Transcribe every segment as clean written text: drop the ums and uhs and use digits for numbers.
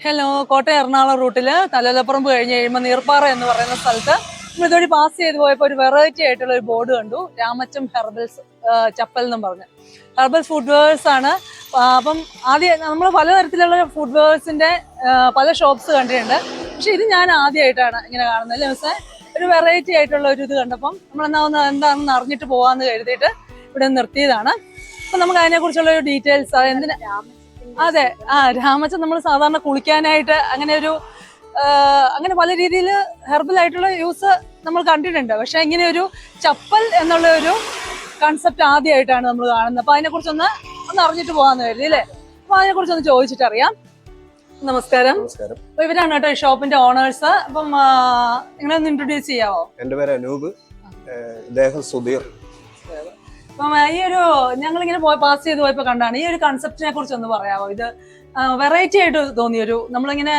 Hello, Kottayam Ernakulam റൂട്ടിൽ തലലപ്പുറമ്പ് കഴിഞ്ഞ് കഴിയുമ്പോൾ നീർപ്പാറ എന്ന് പറയുന്ന സ്ഥലത്ത് നമ്മൾ ഇതുവഴി പാസ് ചെയ്ത് പോയപ്പോൾ ഒരു വെറൈറ്റി ആയിട്ടുള്ള ഒരു ബോർഡ് കണ്ടു. രാമച്ചം ഹെർബൽസ് ചപ്പൽ എന്നും പറഞ്ഞ്. ഹെർബൽ ഫുഡ് വെയേഴ്സ് ആണ്. അപ്പം ആദ്യം നമ്മൾ പലതരത്തിലുള്ള ഫുഡ് വെയേഴ്സിന്റെ പല ഷോപ്സ് കണ്ടിട്ടുണ്ട്. പക്ഷെ ഇത് ഞാൻ ആദ്യമായിട്ടാണ് ഇങ്ങനെ കാണുന്നത്. അല്ലേ മിസ്സേ? ഒരു വെറൈറ്റി ആയിട്ടുള്ള ഒരു ഇത് കണ്ടപ്പം നമ്മൾ എന്താണെന്ന് അറിഞ്ഞിട്ട് പോകാമെന്ന് കരുതിയിട്ട് ഇവിടെ നിർത്തിയതാണ്. അപ്പം നമുക്ക് അതിനെക്കുറിച്ചുള്ള ഒരു ഡീറ്റെയിൽസ് എന്തിനാ. അതെ, രാമച്ചം നമ്മൾ സാധാരണ കുളിക്കാനായിട്ട് അങ്ങനെ പല രീതിയിൽ ഹെർബൽ ആയിട്ടുള്ള യൂസ് നമ്മൾ കണ്ടിട്ടുണ്ട്. പക്ഷെ ഇങ്ങനെ ഒരു ചപ്പൽ എന്നുള്ള ഒരു കൺസെപ്റ്റ് ആദ്യമായിട്ടാണ് നമ്മൾ കാണുന്നത്. അപ്പൊ അതിനെ കുറിച്ചൊന്ന് അറിഞ്ഞിട്ട് പോകാന്ന് കരുതി അല്ലേ? അപ്പൊ അതിനെ കുറിച്ചൊന്ന് ചോദിച്ചിട്ട് അറിയാം. നമസ്കാരം. അപ്പൊ ഇവരാണ് കേട്ടോ ഈ ഷോപ്പിന്റെ ഓണേഴ്സ്. അപ്പം നിങ്ങളെ ഒന്ന് ഇൻട്രൊഡ്യൂസ് ചെയ്യാവോ? എന്റെ പേര് അനൂപ്, ഇദ്ദേഹം സുധീർ. അപ്പം ഈ ഒരു ഞങ്ങളിങ്ങനെ പാസ് ചെയ്ത് പോയപ്പോ കണ്ടാണ് ഈ ഒരു കൺസെപ്റ്റിനെ കുറിച്ച് ഒന്ന് പറയാമോ? ഇത് വെറൈറ്റി ആയിട്ട് തോന്നിയൊരു, നമ്മളിങ്ങനെ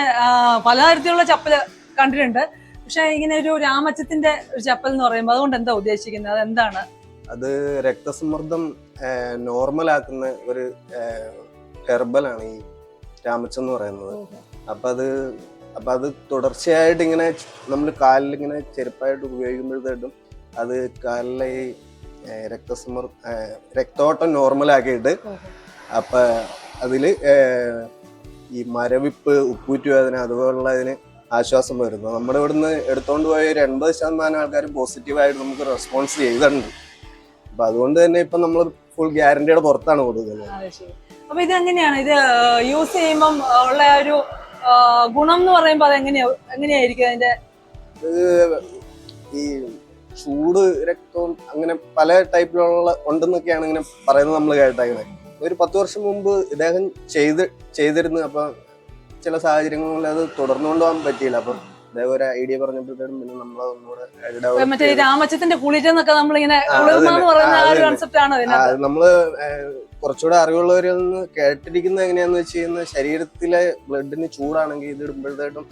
പലതരത്തിലുള്ള ചപ്പല് കണ്ടിട്ടുണ്ട്. പക്ഷെ ഇങ്ങനെ ഒരു രാമച്ചത്തിന്റെ ഒരു ചപ്പൽ എന്ന് പറയുമ്പോൾ അതുകൊണ്ട് എന്താ ഉദ്ദേശിക്കുന്നത്? അതെന്താണ്? അത് രക്തസമ്മർദ്ദം നോർമൽ ആക്കുന്ന ഒരു ഹെർബലാണ് ഈ രാമച്ചം എന്ന് പറയുന്നത്. അപ്പൊ അത് തുടർച്ചയായിട്ട് ഇങ്ങനെ നമ്മൾ കാലിൽ ഇങ്ങനെ ചെരുപ്പായിട്ട് ഉപയോഗിക്കുമ്പോഴത്തേട്ടും അത് കാലിലെ ഈ രക്തോട്ടം നോർമലാക്കിയിട്ട് അപ്പൊ അതില് ഈ മരവിപ്പ്, ഉപ്പൂറ്റുവേദന അതുപോലുള്ളതിന് ആശ്വാസം വരുന്നു. നമ്മുടെ ഇവിടുന്ന് എടുത്തോണ്ട് പോയ ഒരു 80% ആൾക്കാർ പോസിറ്റീവായിട്ട് നമുക്ക് റെസ്പോൺസ് ചെയ്തിട്ടുണ്ട്. അപ്പൊ അതുകൊണ്ട് തന്നെ ഇപ്പൊ നമ്മൾ ഫുൾ ഗ്യാരണ്ടിയുടെ പുറത്താണ് കൊടുക്കുന്നത്. അപ്പൊ ഇത് എങ്ങനെയാണ് ഇത് യൂസ് ചെയ്യുമ്പം ഉള്ള ഒരു ഗുണം എന്ന് പറയുമ്പോ അത് എങ്ങനെയായിരിക്കും അതിന്റെ? ഈ ചൂട് രക്തവും അങ്ങനെ പല ടൈപ്പിലുള്ള ഉണ്ടെന്നൊക്കെയാണ് ഇങ്ങനെ പറയുന്നത് നമ്മൾ കേട്ടേക്കുന്നത്. ഒരു 10 വർഷം മുമ്പ് ഇദ്ദേഹം ചെയ്തിരുന്നു. അപ്പൊ ചില സാഹചര്യങ്ങളിൽ അത് തുടർന്നുകൊണ്ട് പോകാൻ പറ്റിയില്ല. അപ്പൊ ഇദ്ദേഹം ഒരു ഐഡിയ പറഞ്ഞപ്പോഴത്തേക്കും പിന്നെ നമ്മളൊന്നുകൂടെ മറ്റേ രാമച്ചത്തിന്റെ കുളിരെന്നൊക്കെ നമ്മളിങ്ങനെ നമ്മള് കുറച്ചുകൂടെ അറിവുള്ളവരിൽ നിന്ന് കേട്ടിരിക്കുന്നത് എങ്ങനെയാന്ന് വെച്ച് കഴിഞ്ഞാൽ ശരീരത്തിലെ ബ്ലഡിന് ചൂടാണെങ്കിൽ ഇത് ഇടുമ്പോഴത്തേട്ടും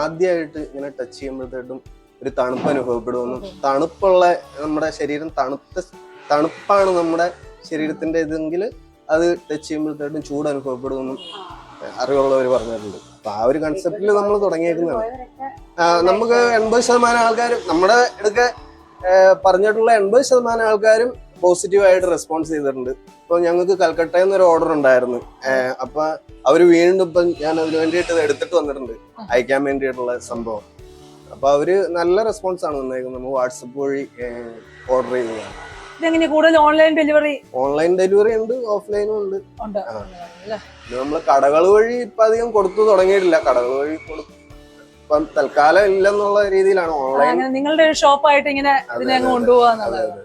ആദ്യമായിട്ട് ഇങ്ങനെ ടച്ച് ചെയ്യുമ്പോഴത്തേട്ടും ഒരു തണുപ്പ് അനുഭവപ്പെടുമെന്നും തണുപ്പുള്ള നമ്മുടെ ശരീരം തണുപ്പാണ് നമ്മുടെ ശരീരത്തിന്റെ ഇതെങ്കിൽ അത് ടച്ച് ചെയ്യുമ്പോഴത്തേട്ടും ചൂട് അനുഭവപ്പെടുമെന്നും അറിവുള്ളവർ പറഞ്ഞിട്ടുണ്ട്. അപ്പൊ ആ ഒരു കൺസെപ്റ്റിൽ നമ്മൾ തുടങ്ങിയേക്കുന്നതാണ്. നമുക്ക് 80% ആൾക്കാരും നമ്മുടെ ഇടയ്ക്ക് പറഞ്ഞിട്ടുള്ള 80% ആൾക്കാരും പോസിറ്റീവായിട്ട് റെസ്പോൺസ് ചെയ്തിട്ടുണ്ട്. ഇപ്പൊ ഞങ്ങൾക്ക് കൽക്കട്ടയിൽ നിന്ന് ഒരു ഓർഡർ ഉണ്ടായിരുന്നു. അപ്പൊ അവര് വീണ്ടും ഇപ്പൊ ഞാൻ അതിന് വേണ്ടിയിട്ട് എടുത്തിട്ട് വന്നിട്ടുണ്ട്, അയക്കാൻ വേണ്ടിയിട്ടുള്ള സംഭവം. അപ്പൊ അവര് നല്ല റെസ്പോൺസ് ആണ് വന്നേക്കുന്നത്. നമ്മൾ വാട്സപ്പ് വഴി ഓർഡർ ചെയ്യുന്നതാണ്. കൂടുതൽ ഓൺലൈൻ ഡെലിവറി ഉണ്ട്, ഓഫ്ലൈനും ഉണ്ട്. നമ്മള് കടകൾ വഴി ഇപ്പൊ അധികം കൊടുത്തു തുടങ്ങിയിട്ടില്ല. കടകൾ വഴി ഇപ്പം തൽക്കാലം ഇല്ലെന്നുള്ള രീതിയിലാണ് ഓൺലൈൻ. നിങ്ങളുടെ ഷോപ്പായിട്ട് ഇങ്ങനെ ഇതിനെ കൊണ്ടുപോകാന്നുള്ളത്.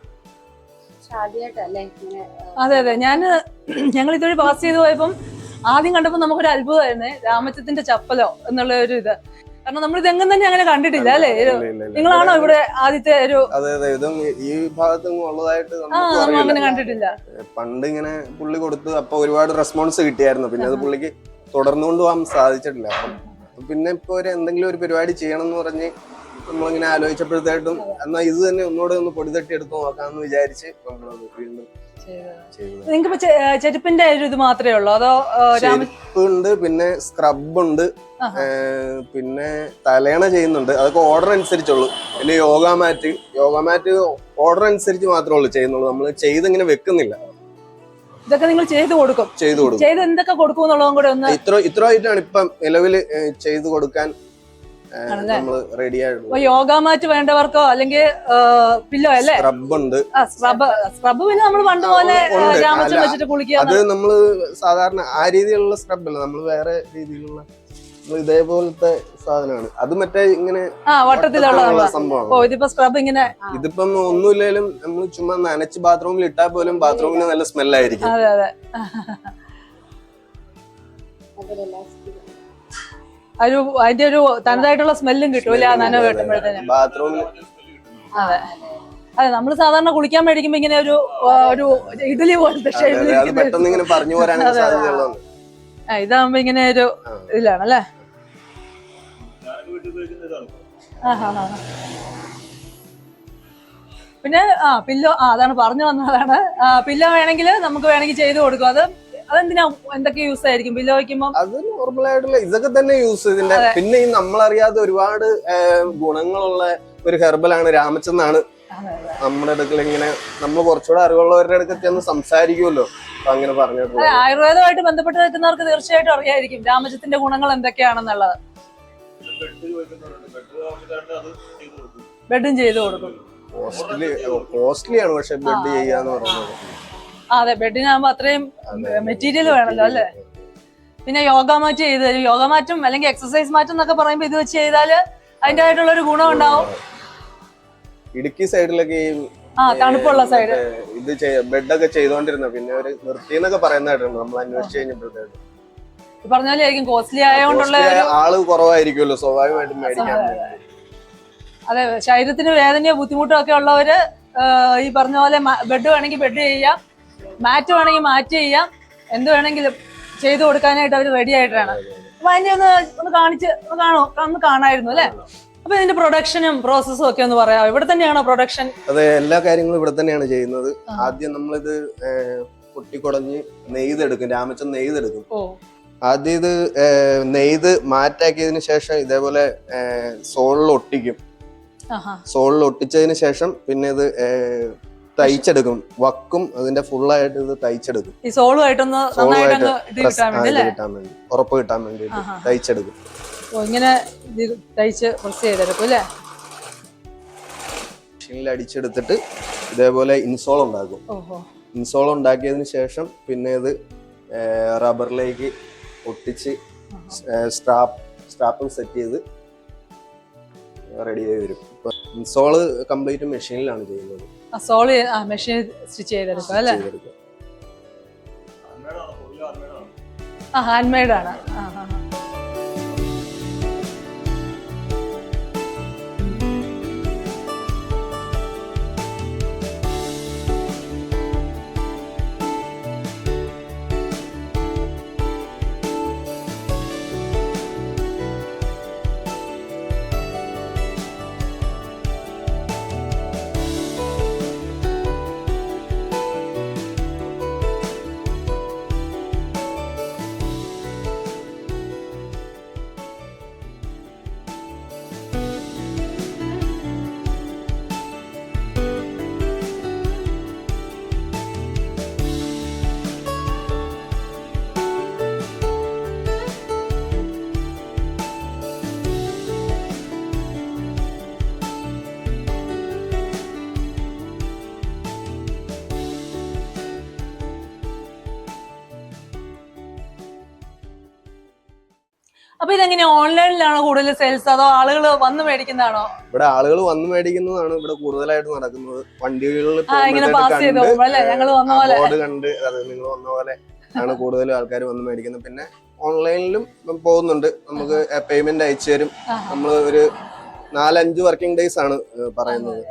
അതെ, ഞങ്ങൾ ഇതുവഴി പാസ് ചെയ്ത് പോയപ്പം ആദ്യം കണ്ടപ്പോ നമുക്കൊരു അത്ഭുതമായിരുന്നേ, രാമച്ചത്തിന്റെ ചപ്പലോ എന്നുള്ള ഒരു ഇത്. കാരണം നമ്മൾ ഇതെങ്ങും തന്നെ അങ്ങനെ കണ്ടിട്ടില്ല അല്ലേ? നിങ്ങളാണോ ഇവിടെ ആദ്യത്തെ ഒരു? അതെ, ഇതും ഈ ഭാഗത്തും ഉള്ളതായിട്ട് അങ്ങനെ കണ്ടിട്ടില്ല. പണ്ട് ഇങ്ങനെ പുള്ളി കൊടുത്ത് അപ്പൊ ഒരുപാട് റെസ്പോൺസ് കിട്ടിയായിരുന്നു. പിന്നെ അത് പുള്ളിക്ക് തുടർന്നുകൊണ്ട് പോകാൻ സാധിച്ചിട്ടില്ല. പിന്നെ ഇപ്പൊ എന്തെങ്കിലും ഒരു പരിപാടി ചെയ്യണം എന്ന് പറഞ്ഞ് നമ്മളിങ്ങനെ ആലോചിച്ചപ്പോഴത്തേട്ടും എന്നാ ഇത് തന്നെ ഒന്നുകൂടെ ഒന്ന് പൊടി തട്ടി എടുത്ത് നോക്കാന്ന് വിചാരിച്ച് നമ്മളത് വീണ്ടും. നിങ്ങൾക്ക് ചെരുപ്പിന്റെ ഒരു ഇത് മാത്രമേ ഉള്ളൂ അതോ? ചെരുപ്പുണ്ട്, പിന്നെ സ്ക്രബ് ഉണ്ട്, പിന്നെ തലയണ ചെയ്യുന്നുണ്ട്. അതൊക്കെ ഓർഡർ അനുസരിച്ചുള്ളൂ. പിന്നെ യോഗ മാറ്റ് ഓർഡർ അനുസരിച്ച് മാത്രമേ ഉള്ളൂ ചെയ്യുന്നുള്ളൂ. നമ്മൾ ചെയ്തിങ്ങനെ വെക്കുന്നില്ല. ഇതൊക്കെ നിങ്ങൾ ചെയ്തു കൊടുക്കും? ചെയ്ത് എന്തൊക്കെ കൊടുക്കും എന്നുള്ളതും കൂടെ ഒന്ന്. ഇത്ര ആയിട്ടാണ് ഇപ്പം നിലവില് ചെയ്തു കൊടുക്കാൻ നമ്മള് റെഡി ആയിട്ടുള്ളത്. യോഗ മാറ്റ് വേണ്ടവർക്കോ അല്ലെങ്കിൽ പില്ലോ അല്ലേ? സ്ക്രബ് ഉണ്ട്. സ്ക്രബ് പിന്നെ നമ്മൾ പണ്ട് പോലെ രാമച്ചം വെച്ചിട്ട് കുളിക്കുക. അത് നമ്മള് സാധാരണ ആ രീതിയിലുള്ള സ്ക്രബ് അല്ല, നമ്മള് വേറെ രീതിയിലുള്ള ഇതേപോലത്തെ സാധനമാണ്. അത് മറ്റേ ഇങ്ങനെ വട്ടത്തിലുള്ള സംഭവം. ഇതിപ്പോ സ്ക്രബ് ഇങ്ങനെ ഇതിപ്പം ഒന്നുമില്ലേലും നമ്മൾ ചുമ്മാ നനച്ച് ബാത്റൂമിൽ ഇട്ടാൽ പോലും ബാത്റൂമിന് നല്ല സ്മെല്ലായിരിക്കും. അതെ. അതിന്റെ ഒരു തനതായിട്ടുള്ള സ്മെല്ലും കിട്ടൂല നനവ് കിട്ടുമ്പോഴത്തേനും ബാത്റൂമിൽ. അതെ, നമ്മള് സാധാരണ കുളിക്കാൻ മേടിക്കുമ്പോ ഇങ്ങനെ ഒരു ഇഡലി പോലത്തെ ഇതാകുമ്പോ ഇങ്ങനെ ഒരു ഇതിലാണല്ലേ? പിന്നെ പില്ലോ അതാണ് പറഞ്ഞു വന്നതാണ്. പില്ലോ വേണമെങ്കിൽ നമുക്ക് ചെയ്ത് കൊടുക്കും. അത് അതെന്തിനാ, എന്തൊക്കെ യൂസ് ആയിരിക്കും ബില്ല് വയ്ക്കുമ്പോൾ? അത് നോർമൽ ആയിട്ടുള്ള ഇതൊക്കെ തന്നെ യൂസ് ഇതിന്റെ. പിന്നെ ഈ നമ്മളറിയാതെ ഒരുപാട് ഗുണങ്ങളുള്ള ഒരു ഹെർബലാണ് രാമച്ചെന്നാണ് നമ്മുടെ അടുക്കൽ ഇങ്ങനെ നമ്മൾ കുറച്ചുകൂടെ അറിവുള്ളവരുടെ അടുത്ത് ചെന്ന് സംസാരിക്കുമല്ലോ, അപ്പൊ അങ്ങനെ പറഞ്ഞിട്ടുള്ളത്. ആയുർവേദമായിട്ട് ബന്ധപ്പെട്ട് നിൽക്കുന്നവർക്ക് തീർച്ചയായിട്ടും അറിയായിരിക്കും രാമച്ചത്തിന്റെ ഗുണങ്ങൾ എന്തൊക്കെയാണെന്നുള്ളത്. ബെഡും ചെയ്തു കൊടുക്കും. കോസ്റ്റ്ലിയാണ് പക്ഷെ ബെഡ് ചെയ്യാന്ന് പറയുന്നത്. അതെ, ബെഡിനാകുമ്പോ അത്രയും മെറ്റീരിയൽ വേണമല്ലോ അല്ലേ. പിന്നെ യോഗ മാറ്റ് ചെയ്ത് തരും. യോഗ മാറ്റും അല്ലെങ്കിൽ എക്സസൈസ് മാറ്റും എന്നൊക്കെ പറയുമ്പോ ഇത് വെച്ച് ചെയ്താല് അതിൻ്റെതായിട്ടുള്ള ഒരു ഗുണം ഉണ്ടാവും. ഇടുക്കി സൈഡിലൊക്കെ തണുപ്പുള്ള സൈഡ് ഇത് ബെഡൊക്കെ ചെയ്തോണ്ടിരുന്ന പിന്നെ ഒരു നിർത്തിന്നൊക്കെ പറയുന്നതായിട്ടുണ്ട് നമ്മൾ അന്വേഷിച്ച് കഴിഞ്ഞപ്പോഴത്തേക്ക്. പറഞ്ഞ പോലെ ആയിരിക്കും, കോസ്റ്റ്ലി ആയതുകൊണ്ടുള്ള ആള് കുറവായിരിക്കുമല്ലോ സ്വാഭാവികമായിട്ടും മേടിക്കാൻ. അതെ, ശരീരത്തിന് വേദനയോ ബുദ്ധിമുട്ടോ ഒക്കെ ഉള്ളവര് ഈ പറഞ്ഞ പോലെ ബെഡ് വേണമെങ്കിൽ ബെഡ് ചെയ്യാം, മാറ്റ് വേണമെങ്കിൽ മാറ്റ് ചെയ്യാം, എന്ത് വേണമെങ്കിലും ചെയ്തു കൊടുക്കാനായിട്ട് അവർ റെഡി ആയിട്ടാണ്. അപ്പൊ അതിന്റെ ഒന്ന് കാണായിരുന്നു അല്ലെ. അപ്പൊ ഇതിന്റെ പ്രൊഡക്ഷനും പ്രോസസ്സും ഒക്കെ ഒന്ന് പറയാം. ഇവിടെ തന്നെയാണോ പ്രൊഡക്ഷൻ? അതെ, എല്ലാ കാര്യങ്ങളും ഇവിടെ തന്നെയാണ് ചെയ്യുന്നത്. ആദ്യം നമ്മളിത് പൊട്ടിക്കുടഞ്ഞ് നെയ്തെടുക്കും, രാമച്ചൻ നെയ്തെടുക്കും. ആദ്യം ഇത് നെയ്ത് മാറ്റാക്കിയതിന് ശേഷം ഇതേപോലെ സോളിൽ ഒട്ടിക്കും. സോളിൽ ഒട്ടിച്ചതിന് ശേഷം പിന്നെ ഇത് തയ്ച്ചെടുക്കും, വക്കും അതിന്റെ ഫുള്ളായിട്ട് ഇത് തയ്ച്ചെടുക്കും. ഈ സോളുമായിട്ടൊന്ന് കിട്ടാൻ വേണ്ടി, ഉറപ്പ് കിട്ടാൻ വേണ്ടി തയ്ച്ചെടുക്കും. ഇങ്ങനെ തയ്ച്ച് പ്രസ് ചെയ്തെടുക്കും അല്ലേ. മെഷീനിൽ അടിച്ചെടുത്തിട്ട് ഇതേപോലെ ഇൻസോൾ ഉണ്ടാക്കും. ഇൻസോൾ ഉണ്ടാക്കിയതിന് ശേഷം പിന്നെ ഇത് റബ്ബറിലേക്ക് ഒട്ടിച്ച് സ്ട്രാപ്പും സെറ്റ് ചെയ്ത് റെഡി ആയി വരും. ഇപ്പൊ ഇൻസോള് കംപ്ലീറ്റ് മെഷീനിലാണ് ചെയ്യുന്നത്. മെഷീൻ സ്റ്റിച്ച് ചെയ്തെടുക്കും അല്ലേ. ഹാൻഡ് മെയ്ഡ് ആണ്. അപ്പൊ ഇതെങ്ങനെ, ഓൺലൈനിലാണോ കൂടുതൽ സെയിൽസ് അതോ ആളുകൾ വന്ന് മേടിക്കുന്നതാണോ? ഇവിടെ ആളുകൾ വന്ന് മേടിക്കുന്നതാണ് ഇവിടെ കൂടുതലായിട്ട് നടക്കുന്നത്. വണ്ടികളിൽ ബോർഡ് കണ്ട് നിങ്ങൾ വന്ന പോലെ ആണ് കൂടുതലും ആൾക്കാർ വന്ന് മേടിക്കുന്നത്. പിന്നെ ഓൺലൈനിലും പോകുന്നുണ്ട്. നമുക്ക് പേയ്മെന്റ് അയച്ചു തരും. നമ്മൾ ഒരു 4-5 വർക്കിംഗ് ഡേയ്സ് ആണ് പറയുന്നത്.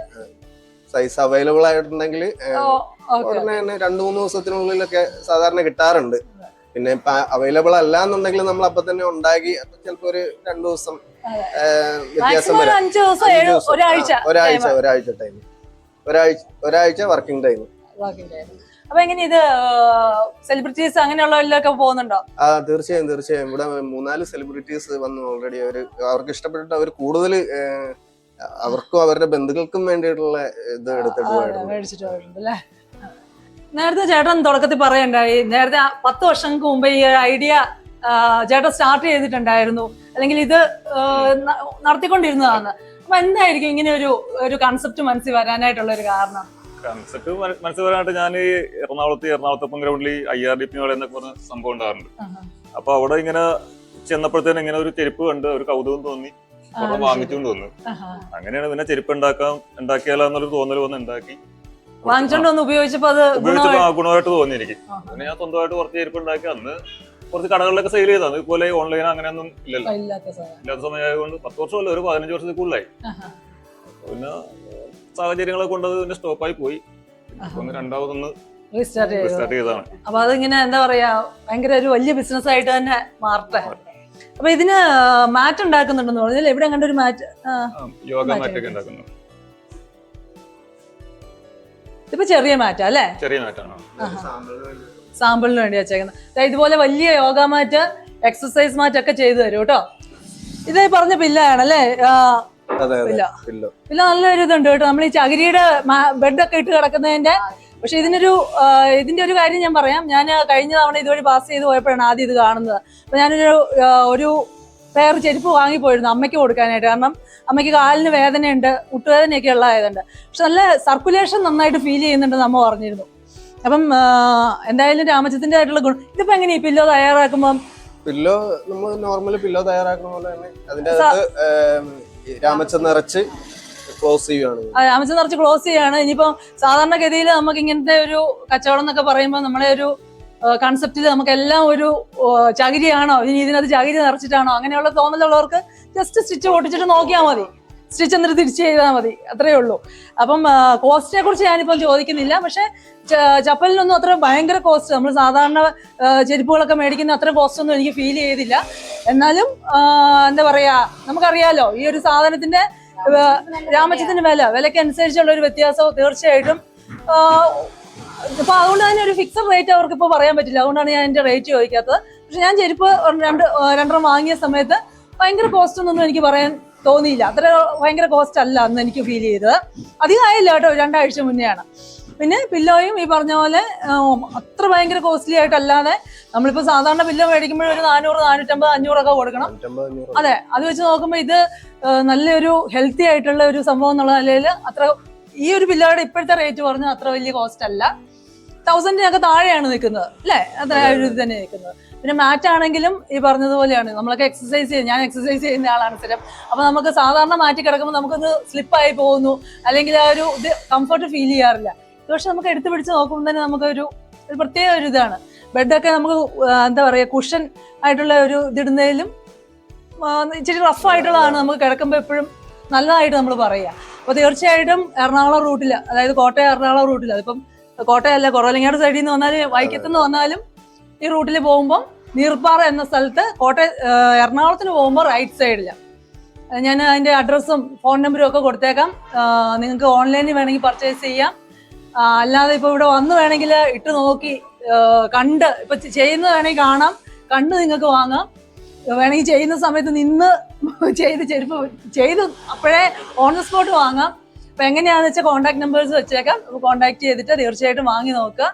സൈസ് അവൈലബിൾ ആയിട്ടുണ്ടെങ്കിൽ ഉടനെ തന്നെ 2-3 ദിവസത്തിനുള്ളിലൊക്കെ സാധാരണ കിട്ടാറുണ്ട്. പിന്നെ ഇപ്പൊ അവൈലബിൾ അല്ല എന്നുണ്ടെങ്കിൽ നമ്മൾ അപ്പൊ തന്നെ ഉണ്ടാക്കി ചിലപ്പോ ഒരു 2 ദിവസം വ്യത്യാസം വരാം. ഒരാഴ്ച വർക്കിംഗ് ടൈം. അപ്പൊ എങ്ങനെ ഇത് സെലിബ്രിറ്റീസ് അങ്ങനെയുള്ളവരിലൊക്കെ പോകുന്നുണ്ടോ? തീർച്ചയായും ഇവിടെ 3-4 സെലിബ്രിറ്റീസ് വന്നു ഓൾറെഡി. അവർക്ക് ഇഷ്ടപ്പെട്ടിട്ട് അവർ കൂടുതൽ അവർക്കും അവരുടെ ബന്ധുക്കൾക്കും വേണ്ടിയിട്ടുള്ള ഇത് എടുത്തിട്ട് പോയിട്ടുണ്ട്. നേരത്തെ ചേട്ടൻ തുടക്കത്തിൽ പറയണ്ടായി, നേരത്തെ 10 വർഷങ്ങൾക്ക് മുമ്പ് ഈ ഐഡിയ ചേട്ടൻ സ്റ്റാർട്ട് ചെയ്തിട്ടുണ്ടായിരുന്നു, അല്ലെങ്കിൽ ഇത് നടത്തിക്കൊണ്ടിരുന്നതാണ്. അപ്പൊ എന്തായിരിക്കും ഇങ്ങനെ ഒരു കൺസെപ്റ്റ് മനസ്സിൽ വരാനായിട്ടുള്ള ഒരു കാരണം? കൺസെപ്റ്റ് മനസ്സിൽ വരാനായിട്ട് ഞാൻ എറണാകുളത്തപ്പം ഗ്രൗണ്ടിൽ IRDP എന്നൊക്കെ പറഞ്ഞ സംഭവം ഉണ്ടാകാറുണ്ട്. അപ്പൊ അവിടെ ഇങ്ങനെ ചെന്നപ്പോഴത്തേനും ഇങ്ങനെ ഒരു ചെരുപ്പ് കണ്ട് ഒരു കൗതുകം തോന്നി, അവിടെ വാങ്ങിച്ചുകൊണ്ട് വന്നു. അങ്ങനെയാണ് പിന്നെ ചെരുപ്പ് ഉണ്ടാക്കിയാലെന്നൊരു തോന്നൽ വന്ന് ഉണ്ടാക്കി ഉപയോഗിച്ചപ്പോ ഗുണമായിട്ട് തോന്നി എനിക്ക്. പിന്നെ ഞാൻ സ്വന്തമായിട്ട് കുറച്ച് ചെരുപ്പ് ഉണ്ടാക്കി അന്ന് കുറച്ച് കടകളിലൊക്കെ സെയിൽ ചെയ്തത്. ഇതുപോലെ ഓൺലൈൻ അങ്ങനെയൊന്നും ഇല്ലല്ലോ, ഇല്ലാത്ത സമയമായതുകൊണ്ട് 10 വർഷമല്ല, ഒരു 15 വർഷത്തിൽ കൂടുതലായി. പിന്നെ സാഹചര്യങ്ങളെ കൊണ്ട് പിന്നെ സ്റ്റോപ്പായി പോയി. രണ്ടാമതൊന്ന് റീസ്റ്റാർട്ട് ചെയ്തതാണ്. അപ്പൊ അതിങ്ങനെ എന്താ പറയാ, ഭയങ്കര ഒരു വലിയ ബിസിനസ് ആയിട്ട് തന്നെ മാറട്ടെ. അപ്പൊ ഇതിന് മാറ്റ് ഉണ്ടാക്കുന്നുണ്ടെന്ന് പറഞ്ഞാൽ എവിടെ കണ്ടൊരു മാറ്റ്? യോഗ മാറ്റൊക്കെ ഉണ്ടാക്കുന്നു. ഇപ്പൊ ചെറിയ മാറ്റാ അല്ലേ? ചെറിയ മാറ്റാണ്. സാമ്പിളിന് വേണ്ടി വെച്ചേക്കുന്നത്. ഇതുപോലെ വലിയ യോഗ മാറ്റ്, എക്സസൈസ് മാറ്റ് ഒക്കെ ചെയ്തു തരും കേട്ടോ. ഇതേ പറഞ്ഞ പില്ലാണ് അല്ലേ? പില്ല നല്ലൊരു ഇതുണ്ട് കേട്ടോ. നമ്മൾ ഈ ചകിരിയുടെ ബെഡൊക്കെ ഇട്ട് കിടക്കുന്നതിന്റെ. പക്ഷെ ഇതിന്റെ ഒരു കാര്യം ഞാൻ പറയാം. ഞാൻ കഴിഞ്ഞ തവണ ഇതുവഴി പാസ് ചെയ്ത് പോയപ്പോഴാണ് ആദ്യം ഇത് കാണുന്നത്. അപ്പൊ ഒരു പെയർ ചെരുപ്പ് വാങ്ങിപ്പോയിരുന്നു അമ്മയ്ക്ക് കൊടുക്കാനായിട്ട്. കാരണം അമ്മയ്ക്ക് കാലിന് വേദനയുണ്ട്, മുട്ടുവേദനയൊക്കെ ഉള്ളതായതുണ്ട്. പക്ഷെ നല്ല സർക്കുലേഷൻ നന്നായിട്ട് ഫീൽ ചെയ്യുന്നുണ്ടെന്ന് അമ്മ പറഞ്ഞിരുന്നു. അപ്പം എന്തായാലും രാമച്ചത്തിന്റെ ആയിട്ടുള്ള ഗുണം. ഇതിപ്പോ എങ്ങനെയാ പില്ലോ തയ്യാറാക്കുമ്പം? പില്ലോ നമ്മൾ നോർമലി പില്ലോ തയ്യാറാക്കുന്ന പോലെ തന്നെ അതിന്റെ അകത്ത് രാമച്ച നിറച്ച് ക്ലോസ് ചെയ്യുകയാണ്. രാമച്ച നിറച്ച് ക്ലോസ് ചെയ്യാണ്. ഇനിയിപ്പോ സാധാരണഗതിയിൽ നമുക്ക് ഇങ്ങനത്തെ ഒരു കച്ചവടം എന്നൊക്കെ പറയുമ്പോൾ നമ്മളെ ഒരു കൺസെപ്റ്റിൽ നമുക്കെല്ലാം ഒരു ചകിരിയാണോ, ഇനി ഇതിനകത്ത് ചകിരി നിറച്ചിട്ടാണോ, അങ്ങനെയുള്ള തോന്നലുള്ളവർക്ക് ജസ്റ്റ് സ്റ്റിച്ച് പൊട്ടിച്ചിട്ട് നോക്കിയാൽ മതി. സ്റ്റിച്ച് എന്നിട്ട് തിരിച്ച് ചെയ്താൽ മതി, അത്രയേ ഉള്ളൂ. അപ്പം കോസ്റ്റിനെ കുറിച്ച് ഞാനിപ്പം ചോദിക്കുന്നില്ല. പക്ഷെ ചപ്പലിനൊന്നും അത്ര ഭയങ്കര കോസ്റ്റ്, നമ്മൾ സാധാരണ ചെരുപ്പുകളൊക്കെ മേടിക്കുന്ന അത്ര കോസ്റ്റ് ഒന്നും എനിക്ക് ഫീൽ ചെയ്തില്ല. എന്നാലും എന്താ പറയാ, നമുക്കറിയാലോ ഈ ഒരു സാധനത്തിന്റെ രാമച്ചത്തിന്റെ വിലയ്ക്ക് അനുസരിച്ചുള്ള ഒരു വ്യത്യാസവും തീർച്ചയായിട്ടും. ഇപ്പൊ അതുകൊണ്ട് തന്നെ ഒരു ഫിക്സഡ് റേറ്റ് അവർക്ക് ഇപ്പൊ പറയാൻ പറ്റില്ല. അതുകൊണ്ടാണ് ഞാൻ എന്റെ റേറ്റ് ചോദിക്കാത്തത്. പക്ഷെ ഞാൻ ചെരുപ്പ് രണ്ടെണ്ണം വാങ്ങിയ സമയത്ത് ഭയങ്കര കോസ്റ്റ് ഒന്നും എനിക്ക് പറയാൻ തോന്നിയില്ല. അത്ര ഭയങ്കര കോസ്റ്റ് അല്ല അന്ന് എനിക്ക് ഫീൽ ചെയ്തത്. അധികം ആയില്ല കേട്ടോ, 2 ആഴ്ച മുന്നെയാണ്. പിന്നെ പില്ലോയും ഈ പറഞ്ഞ പോലെ അത്ര ഭയങ്കര കോസ്റ്റ്ലി ആയിട്ടല്ലാതെ നമ്മളിപ്പോ സാധാരണ പില്ലോ മേടിക്കുമ്പോൾ ഒരു 400, 450, 500 ഒക്കെ കൊടുക്കണം. അതെ, അത് വെച്ച് നോക്കുമ്പോൾ ഇത് നല്ലൊരു ഹെൽത്തി ആയിട്ടുള്ള ഒരു സംഭവം എന്നുള്ള നിലയിൽ അത്ര ഈ ഒരു പില്ലോയുടെ ഇപ്പോഴത്തെ റേറ്റ് പറഞ്ഞാൽ അത്ര വലിയ കോസ്റ്റ് അല്ല. 1000-നൊക്കെ താഴെയാണ് നിൽക്കുന്നത് അല്ലേ? അത്ര ഇത് തന്നെ നിൽക്കുന്നത്. പിന്നെ മാറ്റ് ആണെങ്കിലും ഈ പറഞ്ഞതുപോലെയാണ്. നമ്മളൊക്കെ എക്സസൈസ് ചെയ്യും, ഞാൻ എക്സസൈസ് ചെയ്യുന്ന ആളാണ് സ്ഥിരം. അപ്പൊ നമുക്ക് സാധാരണ മാറ്റി കിടക്കുമ്പോൾ നമുക്കൊന്ന് സ്ലിപ്പായി പോകുന്നു, അല്ലെങ്കിൽ ആ ഒരു ഇത് കംഫർട്ട് ഫീൽ ചെയ്യാറില്ല. പക്ഷെ നമുക്ക് എടുത്തു പിടിച്ച് നോക്കുമ്പോൾ തന്നെ നമുക്കൊരു പ്രത്യേക ഒരു ഇതാണ്. ബെഡൊക്കെ നമുക്ക് എന്താ പറയുക, കുഷൻ ആയിട്ടുള്ള ഒരു ഇതിടുന്നതിലും ഇച്ചിരി റഫ് ആയിട്ടുള്ളതാണ് നമുക്ക് കിടക്കുമ്പോൾ എപ്പോഴും നല്ലതായിട്ട് നമ്മൾ പറയുക. അപ്പോൾ തീർച്ചയായിട്ടും എറണാകുളം റൂട്ടിൽ, അതായത് കോട്ടയം എറണാകുളം റൂട്ടിൽ, അതിപ്പം കോട്ടയമല്ല കുറവലങ്ങാട് സൈഡിൽ നിന്ന് വന്നാലും വൈക്കത്തുനിന്ന് വന്നാലും ഈ റൂട്ടിൽ പോകുമ്പോൾ നീർപ്പാറ എന്ന സ്ഥലത്ത് എറണാകുളത്തിന് പോകുമ്പോൾ റൈറ്റ് സൈഡിൽ ഞാൻ അതിൻ്റെ അഡ്രസ്സും ഫോൺ നമ്പറും ഒക്കെ കൊടുത്തേക്കാം. നിങ്ങൾക്ക് ഓൺലൈനിൽ വേണമെങ്കിൽ പർച്ചേസ് ചെയ്യാം. അല്ലാതെ ഇപ്പോൾ ഇവിടെ വന്ന് വേണമെങ്കിൽ ഇട്ട് നോക്കി കണ്ട് ഇപ്പൊ ചെയ്യുന്നത് വേണമെങ്കിൽ കാണാം, കണ്ട് നിങ്ങൾക്ക് വാങ്ങാം. വേണമെങ്കിൽ ചെയ്യുന്ന സമയത്ത് നിന്ന് ചെരുപ്പ് ചെയ്ത് അപ്പോഴേ ഓൺ ദ സ്പോട്ട് വാങ്ങാം. അപ്പൊ എങ്ങനെയാണെന്ന് വെച്ചാൽ കോൺടാക്ട് നമ്പേഴ്സ് വെച്ചേക്കാം. കോൺടാക്ട് ചെയ്തിട്ട് തീർച്ചയായിട്ടും വാങ്ങി നോക്കുക.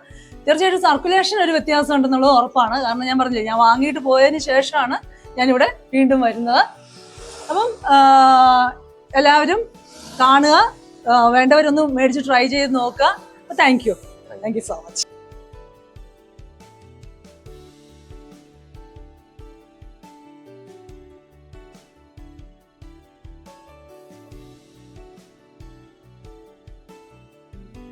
തീർച്ചയായിട്ടും സർക്കുലേഷൻ ഒരു വ്യത്യാസം ഉണ്ടെന്നുള്ളത് ഉറപ്പാണ്. കാരണം ഞാൻ പറഞ്ഞില്ലേ, ഞാൻ വാങ്ങിയിട്ട് പോയതിന് ശേഷമാണ് ഞാനിവിടെ വീണ്ടും വരുന്നത്. അപ്പം എല്ലാവരും കാണുക, വേണ്ടവരൊന്ന് മേടിച്ച് ട്രൈ ചെയ്ത് നോക്കുക. Thank you so much.